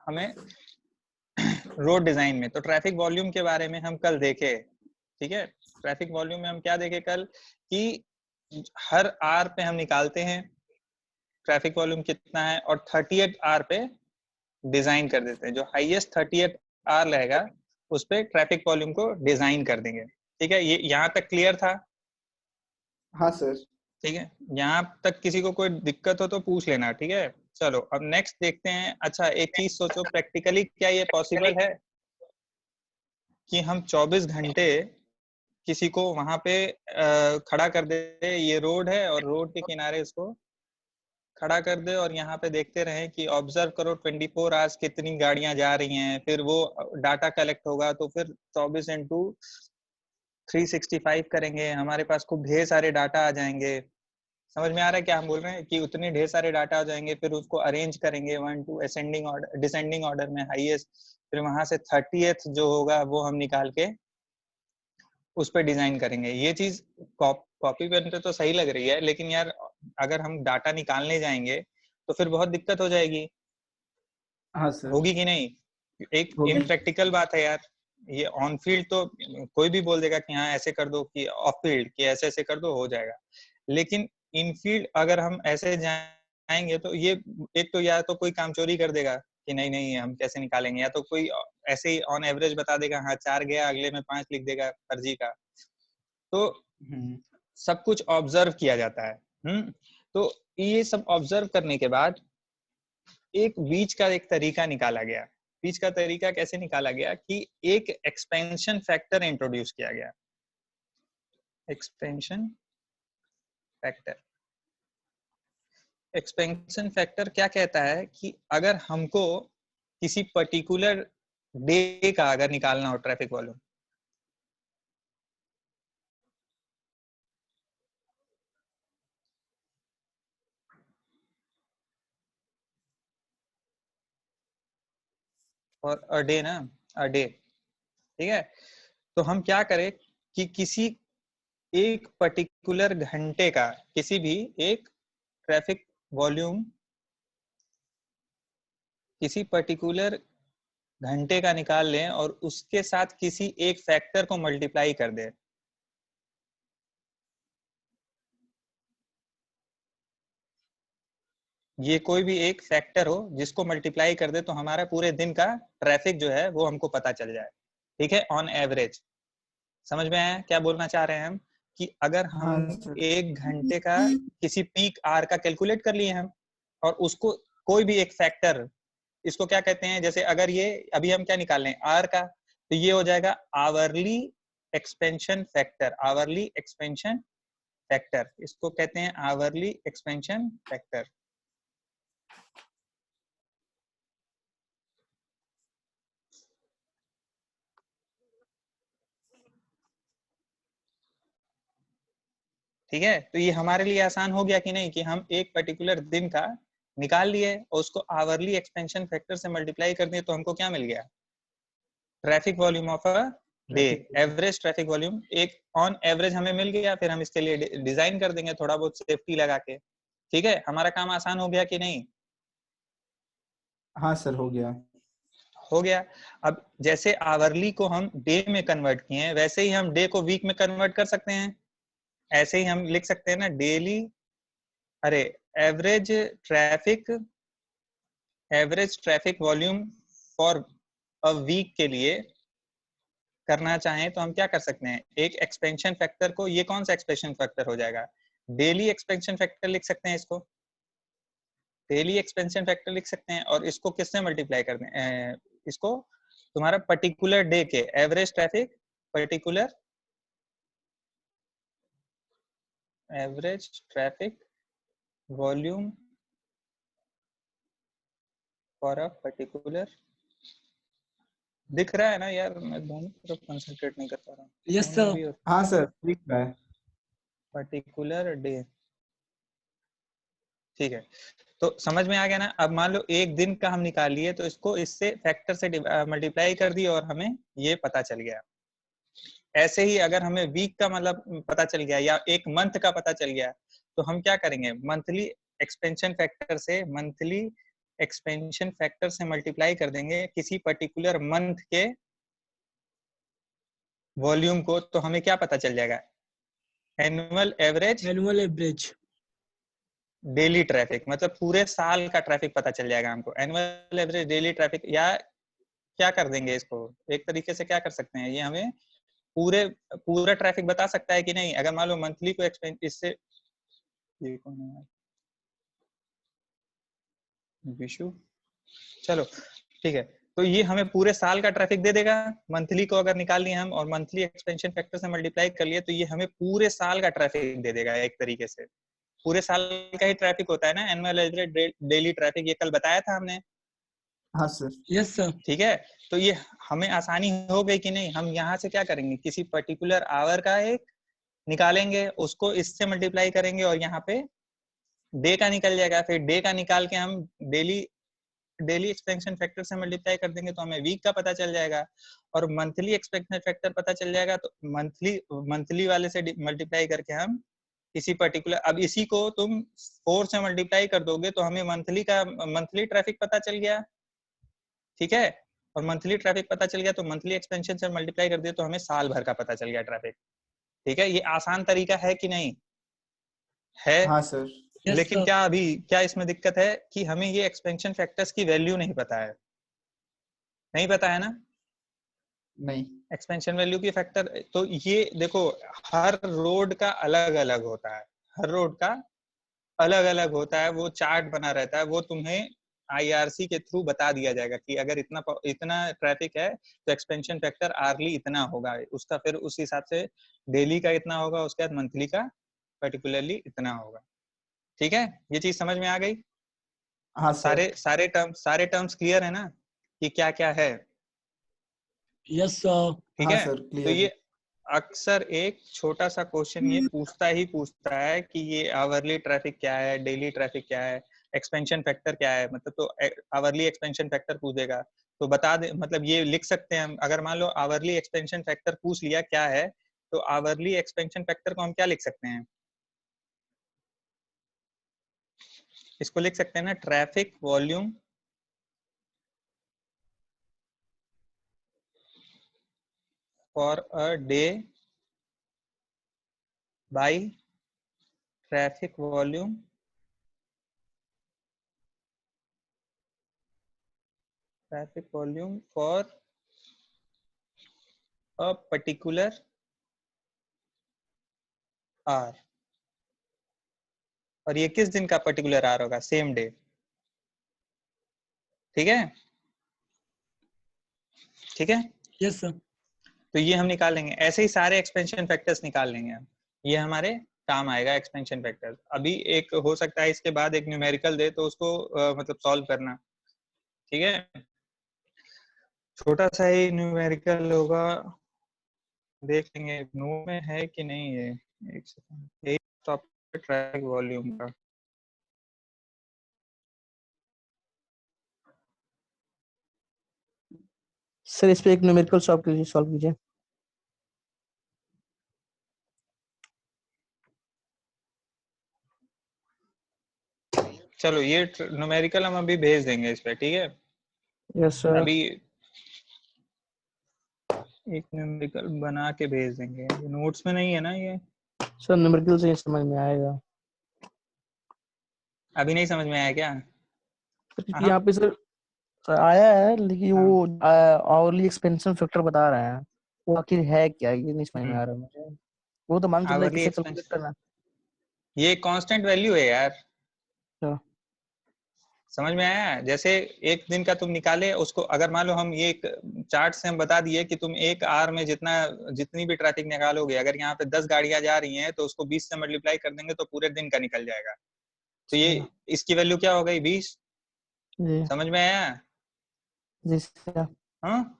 हमें road design में। तो ट्रैफिक वॉल्यूम के बारे में हम कल देखे, ठीक है। ट्रैफिक वॉल्यूम में हम क्या देखे कल कि हर आर पे हम निकालते हैं ट्रैफिक वॉल्यूम कितना है और 38 आर पे डिजाइन कर देते हैं। जो हाईएस्ट 38 आर रहेगा उस पे ट्रैफिक वॉल्यूम को डिजाइन कर देंगे, ठीक है। ये यहाँ तक क्लियर था? हाँ सर। ठीक है, यहाँ तक किसी को कोई दिक्कत हो तो पूछ लेना, ठीक है। चलो अब नेक्स्ट देखते हैं। अच्छा एक चीज सोचो, प्रैक्टिकली क्या ये पॉसिबल है कि हम 24 घंटे किसी को वहां पे खड़ा कर दे? ये रोड है और रोड के किनारे इसको खड़ा कर दे और यहाँ पे देखते रहे कि ऑब्जर्व करो 24 आवर्स कितनी गाड़ियां जा रही हैं, फिर वो डाटा कलेक्ट होगा तो फिर 24 इंटू 365 करेंगे, हमारे पास खूब ढेर सारे डाटा आ जाएंगे। समझ में आ रहा है क्या हम बोल रहे हैं? कि उतने ढेर सारे डाटा आ जाएंगे, फिर उसको अरेंज करेंगे 1 to ascending order, descending order में हाईएस्ट, फिर वहां से 30th जो होगा वो हम निकाल के उस पर डिजाइन करेंगे। ये चीज कॉपी पेन पे तो सही लग रही है, लेकिन यार अगर हम डाटा निकालने जाएंगे तो फिर बहुत दिक्कत हो जाएगी। हाँ सर। होगी कि नहीं? एक होगी। इम्प्रैक्टिकल बात है यार। ये ऑन फील्ड तो कोई भी बोल देगा कि हाँ ऐसे कर दो, कि ऑफ फील्ड कि ऐसे ऐसे कर दो, हो जाएगा। लेकिन इन फील्ड अगर हम ऐसे जाएंगे तो ये एक तो या तो कोई काम चोरी कर देगा कि नहीं नहीं हम कैसे निकालेंगे, या तो कोई ऐसे ही ऑन एवरेज बता देगा हाँ 4 गया, अगले में 5 लिख देगा फर्जी का। तो सब कुछ ऑब्जर्व किया जाता है। तो ये सब ऑब्जर्व करने के बाद एक बीच का एक तरीका निकाला गया। बीच का तरीका कैसे निकाला गया कि एक एक्सपेंशन फैक्टर इंट्रोड्यूस किया गया। एक्सपेंशन फैक्टर, एक्सपेंशन फैक्टर क्या कहता है कि अगर हमको किसी पर्टिकुलर डे का अगर निकालना हो ट्रैफिक वॉल्यूम, और अ डे ना, अ डे, ठीक है। तो हम क्या करें कि किसी एक पर्टिकुलर घंटे का किसी भी एक ट्रैफिक वॉल्यूम किसी पर्टिकुलर घंटे का निकाल लें और उसके साथ किसी एक फैक्टर को मल्टीप्लाई कर दें। ये कोई भी एक फैक्टर हो जिसको मल्टीप्लाई कर दे तो हमारा पूरे दिन का ट्रैफिक जो है वो हमको पता चल जाए, ठीक है, ऑन एवरेज। समझ में आया क्या बोलना चाह रहे हैं हम? कि अगर हम हाँ सर। एक घंटे का किसी पीक आर का कैलकुलेट कर लिए हम और उसको कोई भी एक फैक्टर, इसको क्या कहते हैं, जैसे अगर ये अभी हम क्या निकाल लें आर का, तो ये हो जाएगा hourly expansion factor. Hourly expansion factor इसको कहते हैं, आवरली एक्सपेंशन फैक्टर। ठीक है, तो ये हमारे लिए आसान हो गया कि नहीं, कि हम एक पर्टिकुलर दिन का निकाल लिए और उसको आवरली एक्सपेंशन फैक्टर से मल्टीप्लाई कर दिए तो हमको क्या मिल गया? Traffic volume of a day, traffic. Average traffic volume एक ऑन एवरेज हमें मिल गया। फिर हम इसके लिए डिजाइन कर देंगे थोड़ा बहुत सेफ्टी लगा के। ठीक है, हमारा काम आसान हो गया कि नहीं? हाँ सर, हो गया। हो गया। अब जैसे आवरली को हम डे में कन्वर्ट किए हैं, वैसे ही हम डे को वीक में कन्वर्ट कर सकते हैं। ऐसे ही हम लिख सकते हैं ना, डेली, अरे average traffic, average traffic volume for a week के लिए करना चाहें तो हम क्या कर सकते हैं, एक एक्सपेंशन फैक्टर को, ये कौन सा एक्सपेंशन फैक्टर हो जाएगा, डेली एक्सपेंशन फैक्टर लिख सकते हैं इसको, डेली एक्सपेंशन फैक्टर लिख सकते हैं। और इसको किससे मल्टीप्लाई कर दें, इसको तुम्हारा पर्टिकुलर डे के average traffic, particular average traffic volume for a particular, दिख रहा है ना यार, मैं दोनों तरफ कंसंट्रेट नहीं कर पा रहा हूँ। Yes sir. भी हाँ सर, ठीक है। पर्टिकुलर डे, ठीक है। तो समझ में आ गया ना? अब मान लो एक दिन का हम निकाल लिए तो इसको इससे फैक्टर से मल्टीप्लाई कर दिए और हमें ये पता चल गया। ऐसे ही अगर हमें वीक का मतलब पता चल गया या एक मंथ का पता चल गया तो हम क्या करेंगे, मंथली एक्सपेंशन फैक्टर से मंथली एक्सपेंशन फैक्टर से मल्टीप्लाई कर देंगे किसी पर्टिकुलर मंथ के वॉल्यूम को, तो हमें क्या पता चल जाएगा? एनुअल एवरेज डेली ट्रैफिक, मतलब पूरे साल का ट्रैफिक पता चल जाएगा हमको। एनुअल एवरेज डेली ट्रैफिक, या क्या कर देंगे इसको, एक तरीके से क्या कर सकते हैं, ये हमें पूरा ट्रैफिक बता सकता है कि नहीं? अगर मान लो मंथली को एक्सपेंस इससे, ये कौन है विशु, चलो ठीक है, तो ये हमें पूरे साल का ट्रैफिक दे देगा। मंथली को अगर निकाल लिए हम और मंथली एक्सपेंशन फैक्टर से मल्टीप्लाई कर लिए, तो ये हमें पूरे साल का ट्रैफिक दे देगा। एक तरीके से पूरे साल का ही ट्रैफिक होता है ना एनुअल एवरेज डेली ट्रैफिक, ये कल बताया था हमने। हाँ सर। Yes sir. ठीक है, तो ये हमें आसानी हो गई कि नहीं? हम यहाँ से क्या करेंगे, किसी पर्टिकुलर आवर का एक निकालेंगे, उसको इससे मल्टीप्लाई करेंगे और यहाँ पे डे का निकल जाएगा। फिर डे का निकाल के हम डेली एक्सपेंशन फैक्टर से मल्टीप्लाई कर देंगे तो हमें वीक का पता चल जाएगा, और मंथली एक्सपेंशन फैक्टर पता चल जाएगा तो मंथली वाले से मल्टीप्लाई करके हम किसी पर्टिकुलर, अब इसी को तुम 4 से मल्टीप्लाई कर दोगे तो हमें मंथली ट्रैफिक पता चल गया। ठीक है, और मंथली ट्रैफिक पता चल गया तो मंथली एक्सपेंशन से मल्टीप्लाई कर दिया तो हमें साल भर का पता चल गया ट्रैफिक। ठीक है, ये आसान तरीका है कि नहीं? है। हाँ सर। लेकिन क्या इसमें दिक्कत है कि हमें ये एक्सपेंशन फैक्टर्स की वैल्यू नहीं पता है। नहीं पता है ना नहीं। एक्सपेंशन वैल्यू की फैक्टर? तो ये देखो, हर रोड का अलग अलग होता है, हर रोड का अलग अलग होता है, वो चार्ट बना रहता है, वो तुम्हें आईआरसी के थ्रू बता दिया जाएगा कि अगर इतना इतना ट्रैफिक है तो एक्सपेंशन फैक्टर आर्ली इतना होगा, उसका फिर उस हिसाब से डेली का इतना होगा, उसके बाद मंथली का पर्टिकुलरली इतना होगा। ठीक है, ये चीज समझ में आ गई? हाँ सर। सारे टर्म्स क्लियर है ना कि क्या क्या है? Yes sir. ठीक हाँ है, सर तो क्लियर ये है। अक्सर एक छोटा सा क्वेश्चन ये पूछता है कि ये आवरली ट्रैफिक क्या है, डेली ट्रैफिक क्या है, एक्सपेंशन फैक्टर क्या है, मतलब तो आवरली एक्सपेंशन फैक्टर पूछेगा तो बता दे, मतलब ये लिख सकते हैं हम। अगर मान लो आवरली एक्सपेंशन फैक्टर पूछ लिया क्या है, तो आवरली एक्सपेंशन फैक्टर को हम क्या लिख सकते हैं? इसको लिख सकते हैं ना, traffic volume for a day by traffic volume for a particular hour. और ये किस दिन का पर्टिकुलर आर होगा? Same day. ठीक है, ठीक है, यस सर। तो ये हम निकाल लेंगे, ऐसे ही सारे एक्सपेंशन फैक्टर्स निकाल लेंगे हम, ये हमारे काम आएगा एक्सपेंशन फैक्टर। अभी एक हो सकता है इसके बाद एक न्यूमेरिकल दे तो उसको मतलब सॉल्व करना। ठीक है, छोटा सा ही न्यूमेरिकल होगा, देख लेंगे नोट में है कि नहीं है। एक सेकंड, एक टॉपिक ट्रैफिक वॉल्यूम का। सर इस पे एक न्यूमेरिकल सॉल्व कीजिए। चलो ये न्यूमेरिकल हम अभी भेज देंगे इस पे। ठीक है, यस सर। अभी एक न्यूमेरिकल बना के भेज देंगे, नोट्स में नहीं है ना ये? सर न्यूमेरिकल से ही समझ में आएगा। अभी नहीं समझ में आया क्या? क्योंकि यहाँ पे सर आया है, लेकिन हाँ। वो आवरली एक्सपेंशन फैक्टर बता रहे हैं, वो आखिर है क्या, ये नहीं समझ में आ रहा मुझे। वो तो मान चल रहा है आवरली किसे एक्सपेंस, कैलकुलेट करना। ये कांस्टेंट वैल्यू है यार। अच्छा। समझ में आया? जैसे एक दिन का तुम निकाले उसको, अगर मान लो हम ये चार्ट से हम बता दिए कि तुम एक आवर में जितनी भी ट्रैफिक निकालोगे, अगर यहाँ पे 10 गाड़ियां जा रही हैं तो उसको 20 से मल्टीप्लाई कर देंगे तो पूरे दिन का निकल जाएगा। तो ये इसकी वैल्यू क्या हो गई? 20। जी समझ में आया? जी सर। हाँ।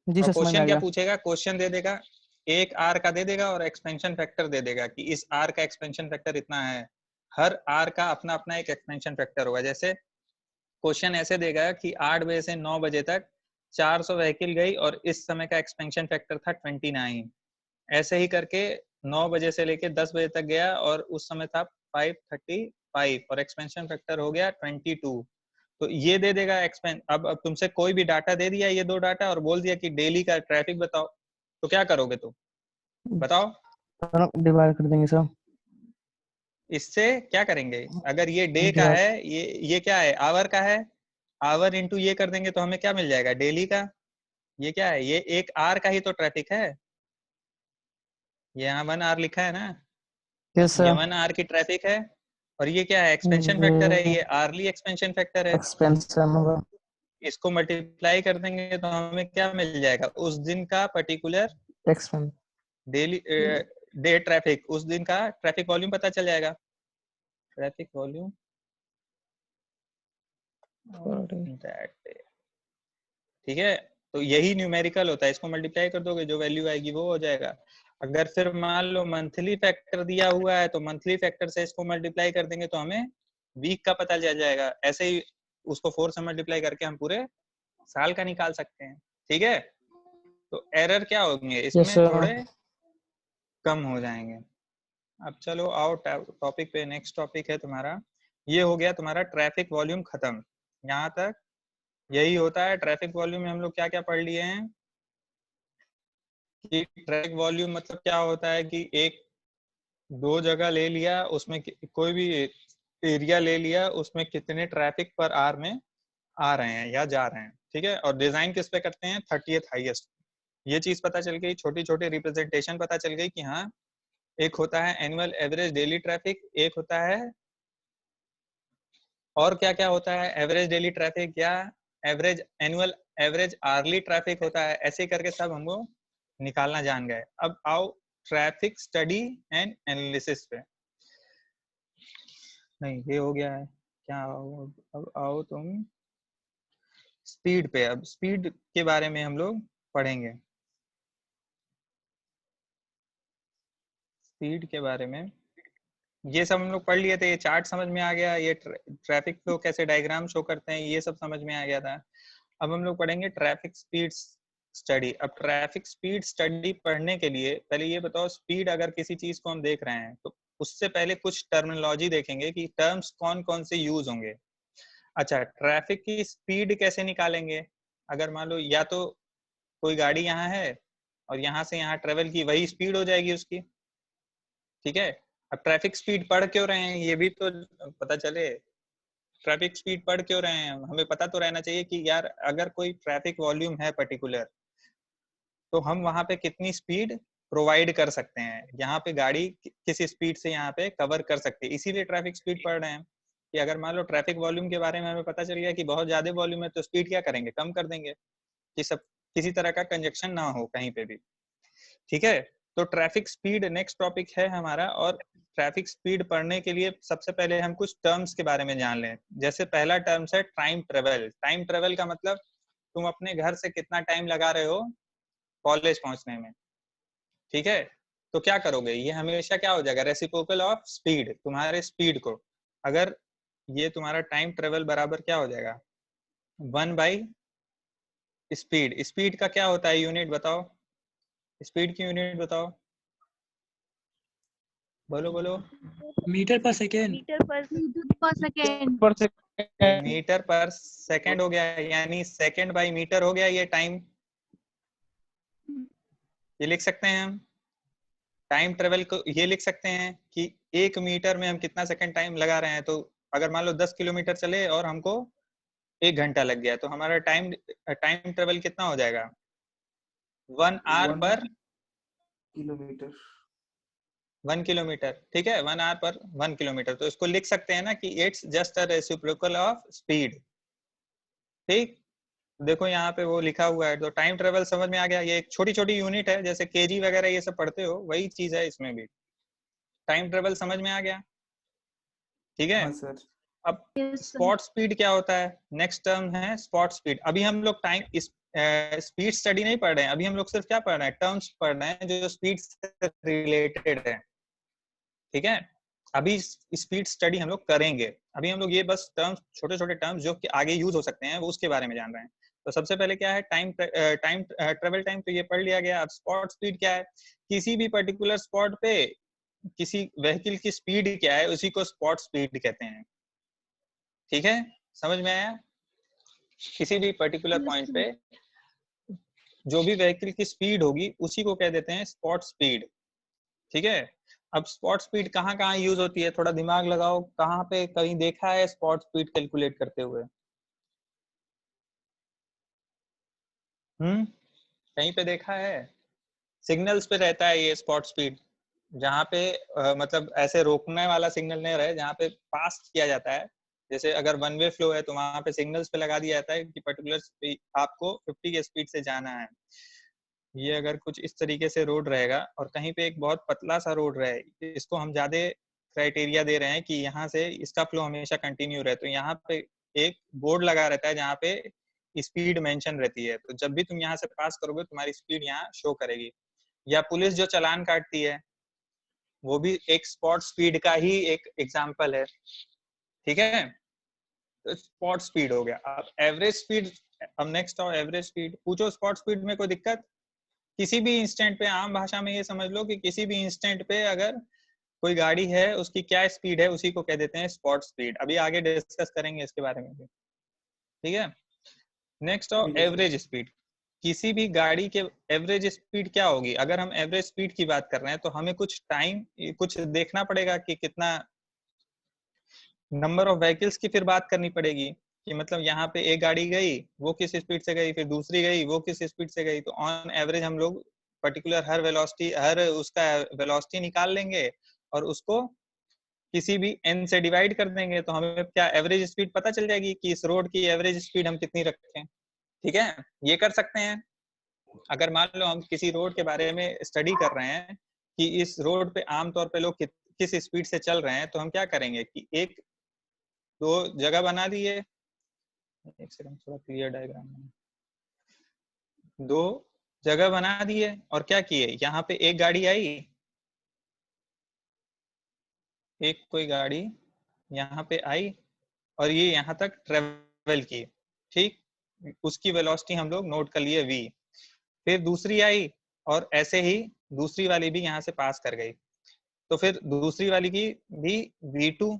जी और सर समझ में आ क्वेश्चन क्या गया। पूछेगा? क्वेश्चन दे देगा, एक आर का दे देगा और एक्सपेंशन फैक्टर दे देगा कि इस आर का एक्सपेंशन फैक्टर इतना है। हर आर का अपना अपना एक एक्सपेंशन फैक्टर होगा। जैसे क्वेश्चन ऐसे देगा कि 8 बजे से 9 बजे तक 400 व्हीकल गई और इस समय का एक्सपेंशन फैक्टर था 29। ऐसे ही करके 9 बजे से लेके 10 बजे तक गया और उस समय था 535 और एक्सपेंशन फैक्टर हो गया 22। तो ये दे देगा एक्सपेंस। अब तुमसे कोई भी डाटा दे दिया, ये 2 डाटा, और बोल दिया कि डेली का ट्रैफिक बताओ, तो क्या करोगे तुम बताओ? डिवाइड कर देंगे सब। इससे क्या करेंगे? अगर ये डे का Divide- है, ये क्या है, आवर का है, आवर इंटू ये कर देंगे तो हमें क्या मिल जाएगा, डेली का। ये क्या है, ये 1 आवर का ही तो ट्रैफिक है, ये यहाँ 1 आवर लिखा है ना, yes ये sir 1 आवर की ट्रैफिक है। और ये क्या है, एक्सपेंशन फैक्टर है, ये आरली एक्सपेंशन फैक्टर है। एक्सपेंशन होगा इसको मल्टीप्लाई कर देंगे तो हमें क्या मिल जाएगा, उस दिन का particular expense daily day traffic, उस दिन का ट्रैफिक वॉल्यूम पता चल जाएगा। ट्रैफिक वॉल्यूम दैट डे, ठीक है। तो यही न्यूमेरिकल होता है, इसको मल्टीप्लाई कर दोगे, जो वैल्यू आएगी वो हो जाएगा। अगर फिर मान लो मंथली फैक्टर दिया हुआ है तो मंथली फैक्टर से इसको मल्टीप्लाई कर देंगे तो हमें वीक का पता चल जाएगा। ऐसे ही उसको 4 से मल्टीप्लाई करके हम पूरे साल का निकाल सकते हैं, ठीक है। तो एरर क्या होंगे yes इसमें, sir थोड़े कम हो जाएंगे। अब चलो आओ टॉपिक पे। नेक्स्ट टॉपिक है तुम्हारा, ये हो गया तुम्हारा ट्रैफिक वॉल्यूम खत्म। यहाँ तक यही होता है। ट्रैफिक वॉल्यूम में हम लोग क्या क्या पढ़ लिए हैं कि ट्रैफिक वॉल्यूम मतलब क्या होता है कि एक 2 जगह ले लिया, उसमें कोई भी एरिया ले लिया, उसमें कितने ट्रैफिक पर आवर में आ रहे हैं या जा रहे हैं, ठीक है। और डिजाइन किस पे करते हैं, 30th हाईएस्ट। ये चीज पता चल गई, छोटी छोटी रिप्रेजेंटेशन पता चल गई कि हाँ, एक होता है एनुअल एवरेज डेली ट्रैफिक, एक होता है और क्या क्या होता है, एवरेज डेली ट्रैफिक या average annual average hourly traffic होता है। ऐसे करके सब हमको निकालना जान गए। अब आओ ट्रैफिक स्टडी एंड एनालिसिस पे। नहीं ये हो गया है, क्या आओ, अब आओ तुम स्पीड पे। अब स्पीड के बारे में हम लोग पढ़ेंगे। स्पीड के बारे में ये सब हम लोग पढ़ लिए थे, ये चार्ट समझ में आ गया, ये ट्रैफिक फ्लो कैसे डायग्राम शो करते हैं ये सब समझ में आ गया था। अब हम लोग पढ़ेंगे ट्रैफिक स्पीड स्टडी। अब ट्रैफिक स्पीड स्टडी पढ़ने के लिए पहले ये बताओ, स्पीड अगर किसी चीज को हम देख रहे हैं तो उससे पहले कुछ टर्मिनोलॉजी देखेंगे कि टर्म्स कौन कौन से यूज होंगे। अच्छा, ट्रैफिक की स्पीड कैसे निकालेंगे? अगर मान लो या तो कोई गाड़ी यहाँ है और यहाँ से यहाँ ट्रेवल की, वही स्पीड हो जाएगी उसकी, ठीक है। अब ट्रैफिक स्पीड पढ़ क्यों रहे हैं ये भी तो पता चले। ट्रैफिक स्पीड पढ़ क्यों रहे हैं, हमें पता तो रहना चाहिए कि यार अगर कोई ट्रैफिक वॉल्यूम है पर्टिकुलर, तो हम वहां पे कितनी स्पीड प्रोवाइड कर सकते हैं, यहाँ पे गाड़ी किस स्पीड से यहाँ पे कवर कर सकते हैं, इसीलिए ट्रैफिक स्पीड पढ़ रहे हैं। कि अगर मान लो ट्रैफिक वॉल्यूम के बारे में हमें पता चल गया कि बहुत ज्यादा वॉल्यूम है तो स्पीड क्या करेंगे, कम कर देंगे, कि सब किसी तरह का कंजक्शन ना हो कहीं पे भी, ठीक है। तो ट्रैफिक स्पीड नेक्स्ट टॉपिक है हमारा। और ट्रैफिक स्पीड पढ़ने के लिए सबसे पहले हम कुछ टर्म्स के बारे में जान लें। जैसे पहला टर्म्स है टाइम ट्रेवल। टाइम ट्रेवल का मतलब तुम अपने घर से कितना टाइम लगा रहे हो कॉलेज पहुंचने में, ठीक है। तो क्या करोगे, ये हमेशा क्या हो जाएगा, रेसिप्रोकल ऑफ स्पीड, तुम्हारे स्पीड को। अगर ये तुम्हारा टाइम ट्रेवल बराबर क्या हो जाएगा, 1 बाई स्पीड। स्पीड का क्या होता है यूनिट बताओ, स्पीड की यूनिट बताओ, बोलो बोलो। मीटर पर सेकेंड। मीटर पर सेकेंड। मीटर पर सेकंड हो गया, यानी सेकंड बाई मीटर हो गया ये टाइम। ये लिख सकते हैं हम टाइम ट्रेवल को, ये लिख सकते हैं कि 1 मीटर में हम कितना सेकंड टाइम लगा रहे हैं। तो अगर मान लो 10 किलोमीटर चले और हमको 1 घंटा लग गया, तो हमारा टाइम टाइम ट्रेवल कितना हो जाएगा, 1 आवर पर किलोमीटर। 1 किलोमीटर, ठीक है। 1 आवर पर 1 किलोमीटर। तो इसको लिख सकते हैं ना कि it's just a reciprocal of speed, ठीक। देखो यहाँ पे वो लिखा हुआ है। तो टाइम ट्रेवल समझ में आ गया, ये एक छोटी छोटी यूनिट है, जैसे केजी वगैरह ये सब पढ़ते हो वही चीज है इसमें भी। टाइम ट्रेवल समझ में आ गया, ठीक है। हाँ सर। अब स्पॉट स्पीड क्या होता है, नेक्स्ट टर्म है स्पॉट स्पीड। अभी हम लोग टाइम स्पीड स्टडी नहीं पढ़ रहे हैं, अभी हम लोग सिर्फ क्या पढ़ रहे हैं, टर्म्स पढ़ रहे हैं जो स्पीड से रिलेटेड है, ठीक है। अभी स्पीड स्टडी हम लोग करेंगे, अभी हम लोग ये बस टर्म्स, छोटे छोटे टर्म्स जो कि आगे यूज हो सकते हैं वो उसके बारे में जान रहे हैं। तो सबसे पहले क्या है, टाइम ट्रेवल टाइम, तो ये पढ़ लिया गया। अब स्पॉट स्पीड क्या है, किसी भी पर्टिकुलर स्पॉट पे किसी व्हीकल की स्पीड क्या है उसी को स्पॉट स्पीड कहते हैं, ठीक है। समझ में आया? किसी भी पर्टिकुलर पॉइंट पे जो भी व्हीकल की स्पीड होगी उसी को कह देते हैं स्पॉट स्पीड। ठीक है, अब स्पॉट स्पीड कहाँ कहाँ यूज होती है, थोड़ा दिमाग लगाओ, कहाँ पे कहीं देखा है स्पॉट स्पीड कैलकुलेट करते हुए? कहीं पे देखा है? सिग्नल्स पे रहता है ये स्पॉट स्पीड, जहाँ पे मतलब ऐसे रोकने वाला सिग्नल नहीं रहे, जहाँ पे पास किया जाता है। जैसे अगर वन वे फ्लो है तो वहां पे सिग्नल्स पे लगा दिया जाता है कि पर्टिकुलर आपको 50 की स्पीड से जाना है। ये अगर कुछ इस तरीके से रोड रहेगा और कहीं पे एक बहुत पतला सा रोड रहे, इसको हम ज्यादा क्राइटेरिया दे रहे हैं कि यहाँ से इसका फ्लो हमेशा कंटिन्यू रहे, तो यहाँ पे एक बोर्ड लगा रहता है जहाँ पे स्पीड मेंशन रहती है, तो जब भी तुम यहाँ से पास करोगे तुम्हारी स्पीड यहाँ शो करेगी। या पुलिस जो चालान काटती है वो भी एक स्पॉट स्पीड का ही एक एग्जांपल है। ठीक है, तो स्पॉट स्पीड हो गया। अब एवरेज स्पीड, अब नेक्स्ट आओ एवरेज स्पीड। पूछो स्पॉट स्पीड में कोई दिक्कत? किसी भी इंस्टेंट पे, आम भाषा में ये समझ लो कि किसी भी इंस्टेंट पे अगर कोई गाड़ी है उसकी क्या स्पीड है उसी को कह देते हैं स्पॉट स्पीड। अभी आगे डिस्कस करेंगे इसके बारे में भी। ठीक है, नेक्स्ट आओ एवरेज स्पीड। किसी भी गाड़ी के एवरेज स्पीड क्या होगी? अगर हम एवरेज स्पीड की बात कर रहे हैं तो हमें कुछ टाइम कुछ देखना पड़ेगा कि कितना नंबर ऑफ व्हीकल्स की फिर बात करनी पड़ेगी कि मतलब यहाँ पे एक गाड़ी गई वो किस स्पीड से गई, फिर दूसरी गई वो किस स्पीड से गई, तो ऑन एवरेज हम लोग पर्टिकुलर हर वेलोसिटी, हर उसका वेलोसिटी निकाल लेंगे और उसको किसी भी n से डिवाइड कर देंगे, तो हमें क्या एवरेज स्पीड पता चल जाएगी कि इस रोड की एवरेज स्पीड हम कितनी रखें। ठीक है, ये कर सकते हैं। अगर मान लो हम किसी रोड के बारे में स्टडी कर रहे हैं कि इस रोड पे आमतौर पे लोग किस स्पीड से चल रहे हैं, तो हम क्या करेंगे कि एक दो जगह बना दिए, एक सेकंड थोड़ा क्लियर डायग्राम में, दो जगह बना दिए और क्या किए, यहाँ पे एक गाड़ी आई, एक कोई गाड़ी यहाँ पे आई और ये यहाँ तक ट्रेवल की। ठीक, उसकी वेलोसिटी हम लोग नोट कर लिए v। फिर दूसरी आई और ऐसे ही दूसरी वाली भी यहाँ से पास कर गई, तो फिर दूसरी वाली की भी v2,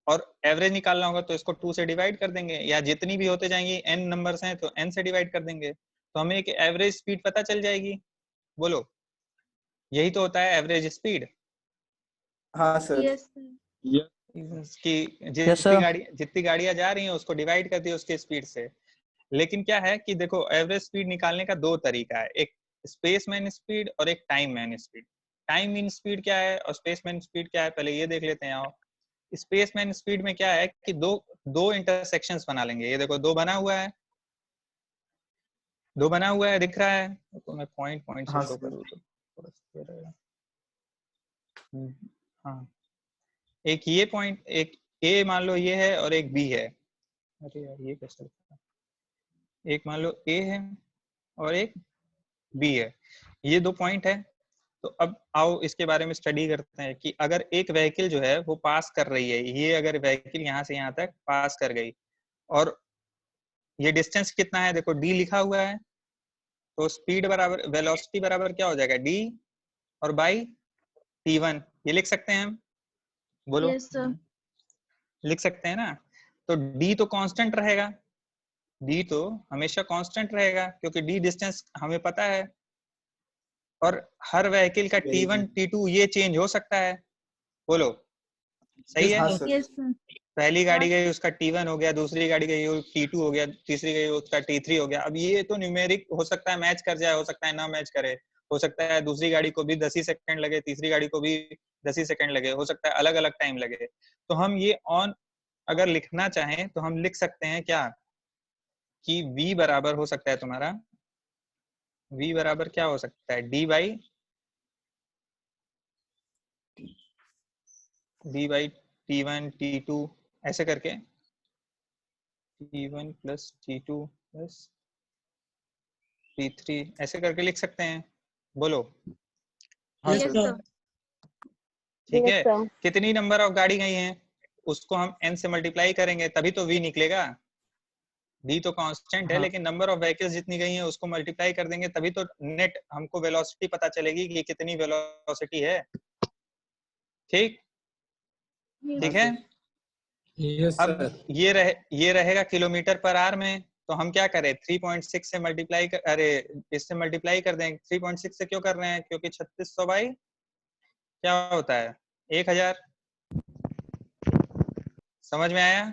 और एवरेज निकालना होगा तो इसको 2 से डिवाइड कर देंगे, या जितनी भी होते जाएंगी n नंबर्स हैं तो n से डिवाइड कर देंगे, तो हमें एक एवरेज स्पीड पता चल जाएगी। बोलो, यही तो होता है एवरेज स्पीड हाँ सर। यस कि जितनी गाड़ियां जा रही हैं उसको डिवाइड कर दिया उसके स्पीड से। लेकिन क्या है कि देखो एवरेज स्पीड निकालने का दो तरीका है, एक स्पेस मैन स्पीड और एक time man speed. Time mean speed क्या है और स्पेस मैन स्पीड क्या है, पहले ये देख लेते हैं। आओ, स्पेस मैन स्पीड में क्या है कि दो इंटरसेक्शंस बना लेंगे। ये देखो दो बना हुआ है, दो बना हुआ है, दिख रहा है, तो मैं पॉइंट से हाँ शो सर। करूँ तो थोड़ा सा रहेगा। हाँ, एक ये पॉइंट, एक ए मान लो ये है और एक बी है। अरे यार ये कैसे लगता है, एक मान लो ए है और एक बी है, ये दो पॉइंट है। तो अब आओ इसके बारे में स्टडी करते हैं कि अगर एक व्हीकल जो है वो पास कर रही है, ये अगर व्हीकल यहाँ से यहाँ तक पास कर गई और ये डिस्टेंस कितना है, देखो डी लिखा हुआ है, तो स्पीड बराबर वेलोसिटी बराबर क्या हो जाएगा, डी और बाई t1, ये लिख सकते हैं हम? बोलो, यस सर लिख सकते हैं ना? तो d तो कांस्टेंट रहेगा, d तो हमेशा कांस्टेंट रहेगा क्योंकि d डिस्टेंस हमें पता है, और हर व्हीकल का t1 t2 ये चेंज हो सकता है। बोलो, सही है? हाँ सर। यस सर पहली गाड़ी गई उसका t1 हो गया, दूसरी गाड़ी गई t2 हो गया, तीसरी गई उसका t3 हो गया। अब ये तो न्यूमेरिक हो सकता है मैच कर जाए, हो सकता है ना मैच करे, हो सकता है दूसरी गाड़ी को भी 10 ही सेकंड लगे, तीसरी गाड़ी को भी 10 ही सेकंड लगे, हो सकता है अलग अलग टाइम लगे। तो हम ये ऑन अगर लिखना चाहें तो हम लिख सकते हैं क्या कि v बराबर हो सकता है तुम्हारा, v बराबर क्या हो सकता है, d बाई t1 t2 ऐसे करके, t1 plus t2 plus t3 ऐसे करके लिख सकते हैं। बोलो, हाँ yes yes sir. Sir sir ठीक है? कितनी नंबर ऑफ गाड़ी गई हैं उसको हम n से मल्टीप्लाई करेंगे तभी तो v निकलेगा। v तो कांस्टेंट है, हाँ लेकिन नंबर ऑफ व्हीकल्स जितनी गई हैं उसको मल्टीप्लाई कर देंगे तभी तो नेट हमको वेलोसिटी पता चलेगी कि कितनी वेलोसिटी है। ठीक, ठीक है? सर। यस अब ये रहेगा किलोमीटर पर आवर में, तो हम क्या करें 3.6 से मल्टीप्लाई अरे इससे मल्टीप्लाई कर दें। 3.6 से क्यों कर रहे हैं? क्योंकि 3600 बाई क्या होता है 1000। समझ में आया?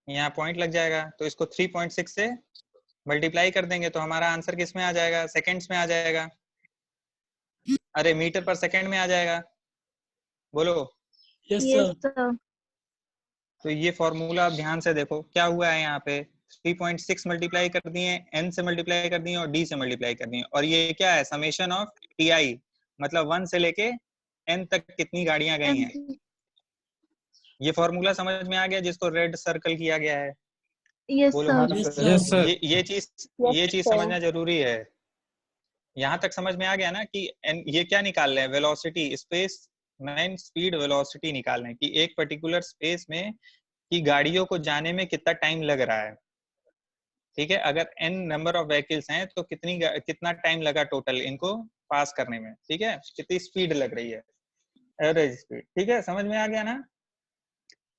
यहाँ पॉइंट लग जाएगा। तो इसको 3.6 से मल्टीप्लाई कर देंगे तो हमारा आंसर किस में आ जाएगा? सेकेंड्स में आ जाएगा। अरे मीटर पर सेकेंड में आ जाएगा। बोलो। Yes yes sir. सर। तो ये फॉर्मूला आप ध्यान से देखो क्या हुआ है यहाँ पे। 3.6 मल्टीप्लाई कर दिए, n से मल्टीप्लाई कर दिए और d से मल्टीप्लाई कर दिए। और ये क्या है? समेशन ऑफ ti, मतलब 1 से लेके n तक कितनी गाड़ियां गई हैं। ये फॉर्मूला समझ में आ गया जिसको रेड सर्कल किया गया है? यस बोलो। सर। Yes Yes, sir. ये चीज समझना जरूरी है। यहाँ तक समझ में आ गया ना कि ये क्या निकाल रहे हैं? Velocity, space man speed velocity निकाल रहे हैं कि एक पर्टिकुलर स्पेस में कि गाड़ियों को जाने में कितना टाइम लग रहा है। ठीक है, अगर n नंबर ऑफ व्हीकल्स हैं तो कितना टाइम लगा टोटल इनको पास करने में। ठीक है, कितनी स्पीड लग रही है, एवरेज स्पीड। ठीक है, समझ में आ गया ना?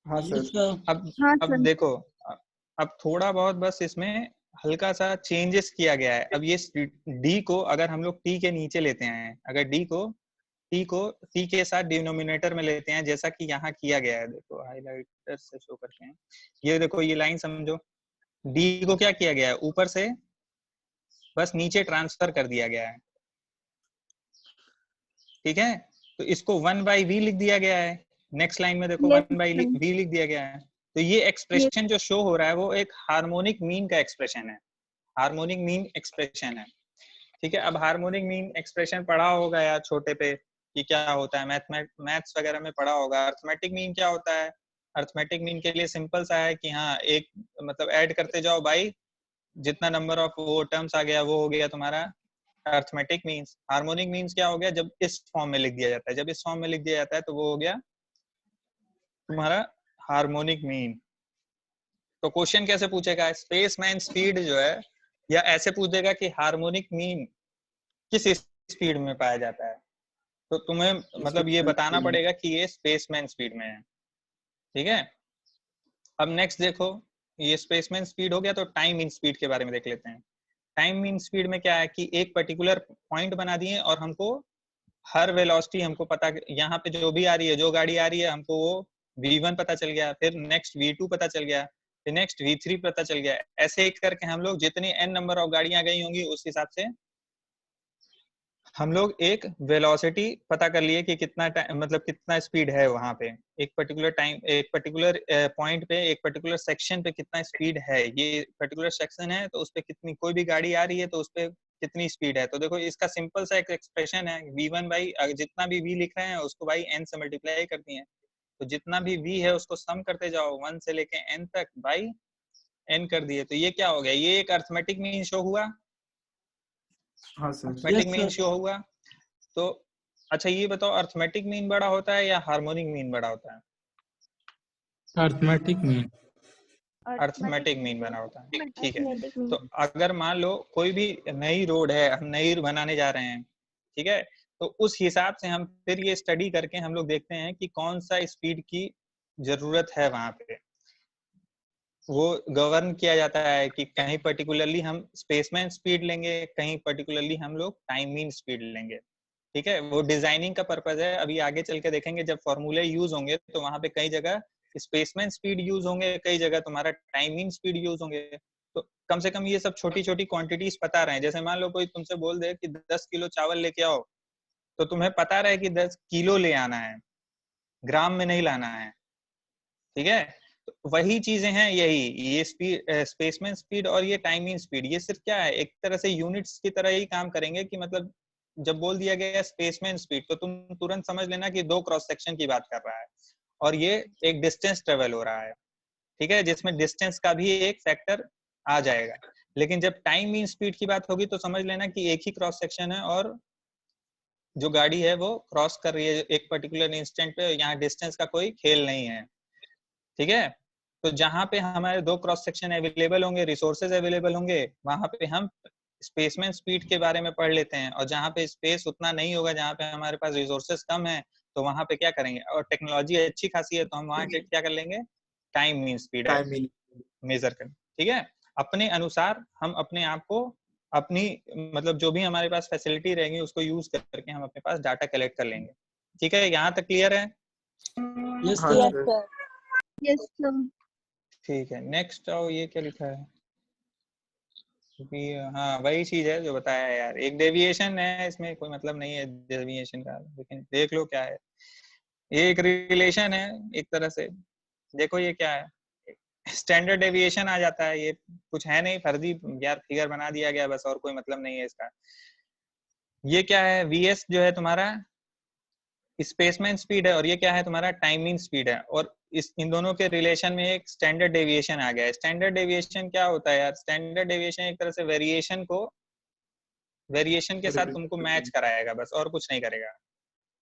हाँ यस सर। सर। हाँ अब सर। देखो, अब थोड़ा बहुत बस इसमें हल्का सा चेंजेस किया गया है। अब ये d को अगर हम लोग t के नीचे लेते हैं, अगर t को t के साथ डिनोमिनेटर में लेते हैं जैसा कि यहाँ किया गया है। देखो हाइलाइटर से शो करते हैं। ये देखो ये लाइन समझो। d को क्या किया गया है? ऊपर से बस नीचे ट्रांसफर कर दिया गया है। ठीक है, तो इसको 1/v लिख दिया गया है। नेक्स्ट लाइन में देखो यस 1/v लिख दिया गया है। तो ये एक्सप्रेशन जो शो हो रहा है वो एक हार्मोनिक मीन का एक्सप्रेशन है। हार्मोनिक मीन एक्सप्रेशन है। ठीक है, अब हार्मोनिक मीन एक्सप्रेशन पढ़ा होगा यार छोटे पे कि क्या होता है, मैथ्स वगैरह में पढ़ा होगा। अर्थमेटिक मीन क्या होता है? अर्थमेटिक मीन के लिए सिंपल सा है कि हाँ एक मतलब ऐड करते जाओ बाई जितना नंबर ऑफ वो टर्म्स आ गया वो हो गया तुम्हारा अर्थमेटिक मीन्स। हार्मोनिक मीन्स क्या हो गया? जब इस फॉर्म में लिख दिया जाता है, जब इस फॉर्म में लिख दिया जाता है तो वो हो गया तुम्हारा हार्मोनिक मीन। तो क्वेश्चन कैसे पूछेगा? स्पेसमैन स्पीड जो है, या ऐसे पूछेगा कि हार्मोनिक मीन किस स्पीड में पाया जाता है। तो तुम्हें मतलब ये बताना पड़ेगा कि ये स्पेसमैन स्पीड में है। ठीक है, अब नेक्स्ट देखो, ये स्पेसमैन स्पीड हो गया तो टाइम मीन स्पीड के बारे में देख लेते हैं। टाइम मीन स्पीड में क्या है कि एक पर्टिकुलर पॉइंट बना दिए और हमको हर वेलोसिटी हमको पता, यहाँ पे जो भी आ रही है, जो गाड़ी आ रही है हमको वो v1 पता चल गया, फिर नेक्स्ट v2 पता चल गया, फिर नेक्स्ट v3 पता चल गया। ऐसे ही करके हम लोग जितनी n नंबर ऑफ गाड़ियां गई होंगी उस हिसाब से हम लोग एक वेलोसिटी पता कर लिए कि कितना मतलब कितना स्पीड है वहां पे एक पर्टिकुलर टाइम, एक पर्टिकुलर पॉइंट पे, एक पर्टिकुलर सेक्शन पे कितना स्पीड है। ये पर्टिकुलर सेक्शन है तो उस पे कितनी कोई भी गाड़ी आ रही है तो उस पे कितनी स्पीड है। तो देखो इसका सिंपल सा एक एक्सप्रेशन है v1 बाई जितना भी v लिख रहे हैं उसको बाई n से मल्टीप्लाई कर दिए। तो जितना भी v है उसको सम करते जाओ 1 से लेके n तक बाई n कर दिए। तो ये क्या हो गया? ये एक अर्थमेटिक मीन शो हुआ। हाँ sir. Arithmetic Yes, mean sir. Show हुआ। तो अच्छा ये बताओ अर्थमेटिक मीन बड़ा होता है या हार्मोनिक मीन बड़ा होता है? Arithmetic mean. अर्थमेटिक मीन बना होता है। ठीक है, अर्थमेटिक मीन। तो अगर मान लो कोई भी नई रोड है, हम नई बनाने जा रहे हैं, ठीक है, तो उस हिसाब से हम फिर ये स्टडी करके हम लोग देखते हैं कि कौन सा स्पीड की जरूरत है वहां पे। वो गवर्न किया जाता है कि कहीं पर्टिकुलरली हम स्पेसमैन स्पीड लेंगे, कहीं पर्टिकुलरली हम लोग टाइम मीन स्पीड लेंगे। ठीक है, वो डिजाइनिंग का पर्पज है। अभी आगे चल के देखेंगे जब फॉर्मूले यूज होंगे तो वहां पे कई जगह स्पेसमैन स्पीड यूज होंगे, कई जगह तुम्हारा टाइमिंग स्पीड यूज होंगे। तो कम से कम ये सब छोटी छोटी क्वांटिटीज पता रहे। जैसे मान लो कोई तुमसे बोल दे कि 10 किलो चावल लेके आओ, तो तुम्हें पता रहे कि 10 किलो ले आना है, ग्राम में नहीं लाना है। ठीक है, तो वही चीजें हैं यही, ये स्पीड, स्पेसमैन स्पीड और ये टाइमिंग स्पीड, ये सिर्फ क्या है एक तरह से यूनिट्स की तरह ही काम करेंगे। कि मतलब जब बोल दिया गया स्पेसमैन स्पीड तो तुम तुरंत समझ लेना कि दो क्रॉस सेक्शन की बात कर रहा है और ये एक डिस्टेंस ट्रेवल हो रहा है। ठीक है, जिसमें डिस्टेंस का भी एक फैक्टर आ जाएगा। लेकिन जब टाइम मीन स्पीड की बात होगी तो समझ लेना कि एक ही क्रॉस सेक्शन है और जो गाड़ी है वो क्रॉस कर रही है एक पर्टिकुलर इंस्टेंट पे, यहाँ डिस्टेंस का कोई खेल नहीं है। ठीक है, तो जहां पे हमारे दो क्रॉस सेक्शन अवेलेबल होंगे, रिसोर्सेज अवेलेबल होंगे, वहां पे हम स्पेसमैन स्पीड के बारे में पढ़ लेते हैं। और जहां पे स्पेस उतना नहीं होगा, जहां पे हमारे पास रिसोर्सेज कम है, तो वहां पे क्या करेंगे, और टेक्नोलॉजी अच्छी खासी है तो हम वहां क्या कर लेंगे, टाइम मीन स्पीड टाइम मिल। मेजर कर। ठीक है, अपने अनुसार हम अपने आप को अपनी मतलब जो भी हमारे पास फैसिलिटी रहेंगी उसको यूज करके हम अपने पास डाटा कलेक्ट कर लेंगे। ठीक है, यहाँ तक क्लियर है? यस हाँ सर। सर। Yes, sir. ठीक है, नेक्स्ट आओ। ये क्या लिखा है? क्योंकि हाँ वही चीज है जो बताया है यार, एक डेविएशन है, इसमें कोई मतलब नहीं है डेविएशन का, लेकिन देख लो क्या है। ये एक रिलेशन है एक तरह से। देखो ये क्या है, स्टैंडर्ड डेविएशन आ जाता है। ये कुछ है नहीं, फर्जी यार फिगर बना दिया गया बस, और कोई मतलब नहीं है इसका। ये क्या है, वीएस जो है तुम्हारा स्पेसमैन स्पीड है, और ये क्या है तुम्हारा टाइमिंग स्पीड है। और इन दोनों के रिलेशन में एक स्टैंडर्ड डेविएशन आ गया है। स्टैंडर्ड डेविएशन क्या होता है यार? स्टैंडर्ड डेविएशन एक तरह से वेरिएशन के साथ तुमको मैच कराएगा बस, और कुछ नहीं करेगा।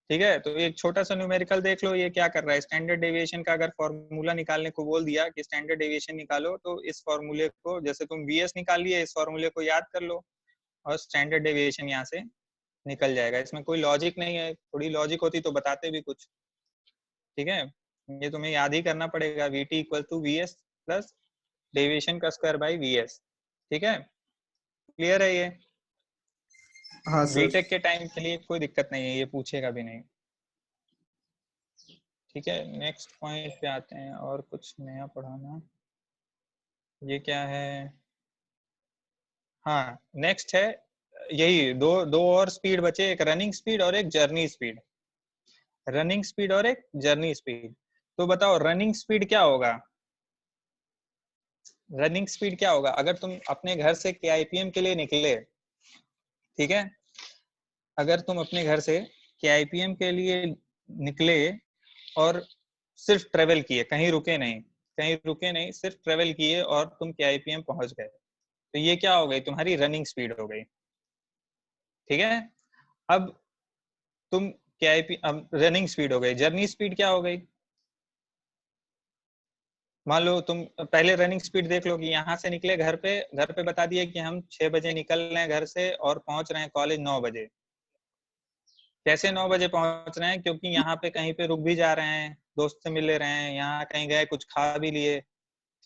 ठीक है, तो एक छोटा सा न्यूमेरिकल देख लो, ये क्या कर रहा है। स्टैंडर्ड डेविएशन का अगर फॉर्मूला निकालने को बोल दिया कि स्टैंडर्ड डेविएशन निकालो, तो इस फॉर्मूले को, जैसे तुम वीएस निकाल लिए, इस फॉर्मूले को याद कर लो और स्टैंडर्ड डेविएशन यहाँ से निकल जाएगा। इसमें कोई लॉजिक नहीं है, थोड़ी लॉजिक होती तो बताते भी कुछ। ठीक है, ये तुम्हें याद ही करना पड़ेगा, v t equal to v s plus deviation का स्क्वायर बाई वी एस। ठीक है, क्लियर है ये? हाँ सर। बीटेक के टाइम के लिए कोई दिक्कत नहीं है, ये पूछेगा भी नहीं। ठीक है, नेक्स्ट पॉइंट पे आते हैं, और कुछ नया पढ़ाना। ये क्या है? हाँ नेक्स्ट है यही, दो और स्पीड बचे, एक रनिंग स्पीड और एक जर्नी स्पीड। रनिंग स्पीड और एक जर्नी स्पीड। तो बताओ रनिंग स्पीड क्या होगा? रनिंग स्पीड क्या होगा अगर तुम अपने घर से केआईपीएम के लिए निकले? ठीक है, अगर तुम अपने घर से केआईपीएम के लिए निकले और सिर्फ ट्रेवल किए, कहीं रुके नहीं, सिर्फ ट्रेवल किए और तुम केआईपीएम पहुंच गए, तो ये क्या हो गई? तुम्हारी रनिंग स्पीड हो गई। ठीक है, अब तुम केआईपी, अब रनिंग स्पीड हो गई। जर्नी स्पीड क्या हो गई? मान लो तुम पहले रनिंग स्पीड देख लो कि यहाँ से निकले घर पे बता दिए कि हम 6 बजे निकल रहे हैं घर से और पहुंच रहे हैं कॉलेज 9 बजे। कैसे 9 बजे पहुंच रहे हैं? क्योंकि यहाँ पे कहीं पे रुक भी जा रहे हैं, दोस्त से मिल ले रहे हैं, यहाँ कहीं गए कुछ खा भी लिए।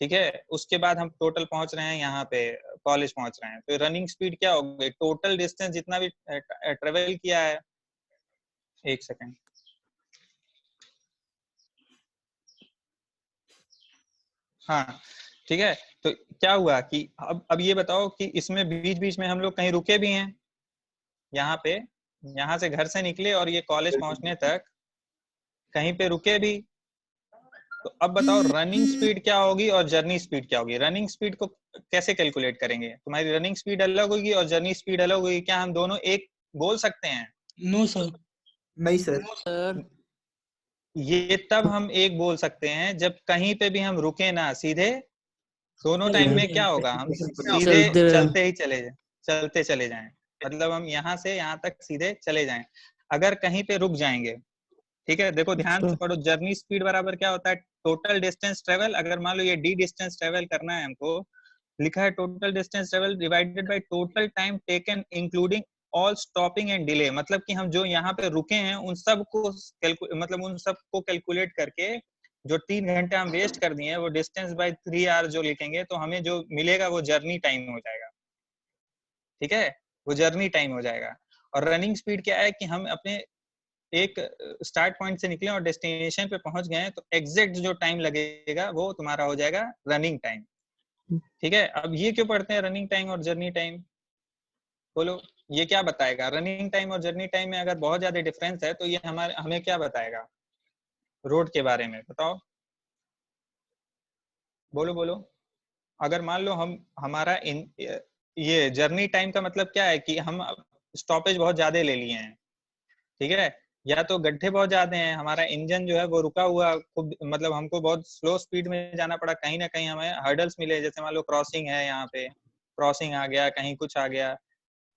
ठीक है, उसके बाद हम टोटल पहुंच रहे हैं यहाँ पे कॉलेज पहुंच रहे हैं। तो रनिंग स्पीड क्या हो गई? टोटल डिस्टेंस जितना भी ट्रेवल किया है। एक सेकेंड, हाँ ठीक है। तो क्या हुआ कि अब ये बताओ कि इसमें बीच बीच में हम लोग कहीं रुके भी हैं? यहाँ पे, यहाँ से घर से निकले और ये कॉलेज पहुंचने तक कहीं पे रुके भी? तो अब बताओ रनिंग स्पीड क्या होगी और जर्नी स्पीड क्या होगी? रनिंग स्पीड को कैसे कैलकुलेट करेंगे? तुम्हारी रनिंग स्पीड अलग होगी और जर्नी स्पीड अलग होगी, क्या हम दोनों एक बोल सकते हैं? No sir. नहीं सर। सर ये तब हम एक बोल सकते हैं जब कहीं पे भी हम रुके ना, सीधे दोनों टाइम में क्या होगा? हम सीधे चलते चले जाएं। मतलब हम यहाँ से यहाँ तक सीधे चले जाएं। अगर कहीं पे रुक जाएंगे, ठीक है, देखो ध्यान से पढ़ो, जर्नी स्पीड बराबर क्या होता है? Total distance travel. अगर मान लो ये डी डिस्टेंस ट्रेवल करना है हमको, लिखा है total distance travel divided by total time taken including all stopping and delay. मतलब कि हम जो यहाँ पे रुके हैं उन सब को मतलब उन सब को कैलकुलेट करके जो 3 घंटे हम वेस्ट कर दिए हैं वो डिस्टेंस बाय 3 आवर जो लिखेंगे, तो हमें जो मिलेगा वो जर्नी टाइम हो जाएगा। ठीक है, वो जर्नी टाइम हो जाएगा। और रनिंग स्पीड क्या है कि हम अपने एक स्टार्ट पॉइंट से निकले और डेस्टिनेशन पे पहुंच गए, तो एग्जैक्ट जो टाइम लगेगा वो तुम्हारा हो जाएगा रनिंग टाइम। ठीक है, अब ये क्यों पढ़ते हैं रनिंग टाइम और जर्नी टाइम? बोलो ये क्या बताएगा? रनिंग टाइम और जर्नी टाइम में अगर बहुत ज्यादा डिफरेंस है तो ये हमें क्या बताएगा रोड के बारे में? बताओ, बोलो। अगर मान लो हमारा ये जर्नी टाइम का मतलब क्या है कि हम स्टॉपेज बहुत ज्यादा ले लिए हैं। ठीक है, या तो गड्ढे बहुत ज्यादा हैं, हमारा इंजन जो है वो रुका हुआ, खूब मतलब हमको बहुत स्लो स्पीड में जाना पड़ा, कहीं ना कहीं हमें हर्डल्स मिले, जैसे मान लो क्रॉसिंग है, यहाँ पे क्रॉसिंग आ गया, कहीं कुछ आ गया,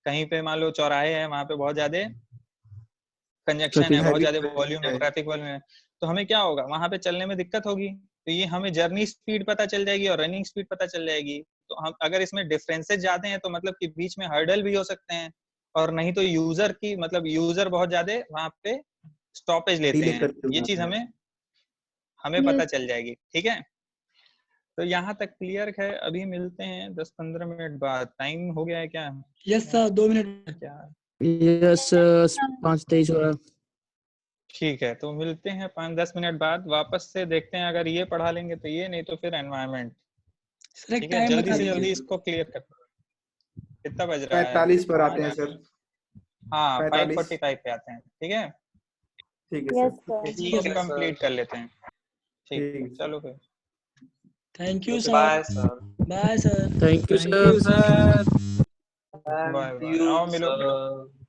कहीं पे मान लो चौराहे हैं, वहां पे बहुत ज्यादा कंजक्शन है, बहुत ज्यादा वॉल्यूम है, ट्रैफिक वॉल्यूम है, तो हमें क्या होगा? वहां पे चलने में दिक्कत होगी। तो ये हमें जर्नी स्पीड पता चल जाएगी और रनिंग स्पीड पता चल जाएगी। तो हम अगर इसमें डिफरेंसेस ज्यादा हैं तो मतलब कि बीच में हर्डल भी हो सकते हैं, और नहीं तो यूजर की मतलब यूजर बहुत ज्यादा वहां पे स्टॉपेज लेते हैं, ये चीज हमें Yes. पता चल जाएगी। ठीक है, तो यहाँ तक क्लियर है। अभी मिलते हैं 10-15 मिनट बाद। टाइम हो गया है क्या? Yes sir 2 minute. क्या? यस 5:23 हो रहा है। ठीक है, तो मिलते हैं 5-10 मिनट बाद। वापस से देखते हैं, अगर ये पढ़ा लेंगे तो ये, नहीं तो फिर एनवायरनमेंट। सर एक ठीक है, टाइम जल्दी बता से जल्दी दीजिए। इसको क्लियर कर। कितना बज रहा है? 45 पर आते हैं सर। हाँ 45। 5:45 पे आते हैं। ठीक है, ठीक है यस सर। सर। इसको कंप्लीट कर लेते हैं। ठीक ठीक है, है। चलो फिर। Thank you sir. Bye sir. Bye sir. Thank you thank you sir. Sir. Bye thank bye. You आओ मिलो। सर।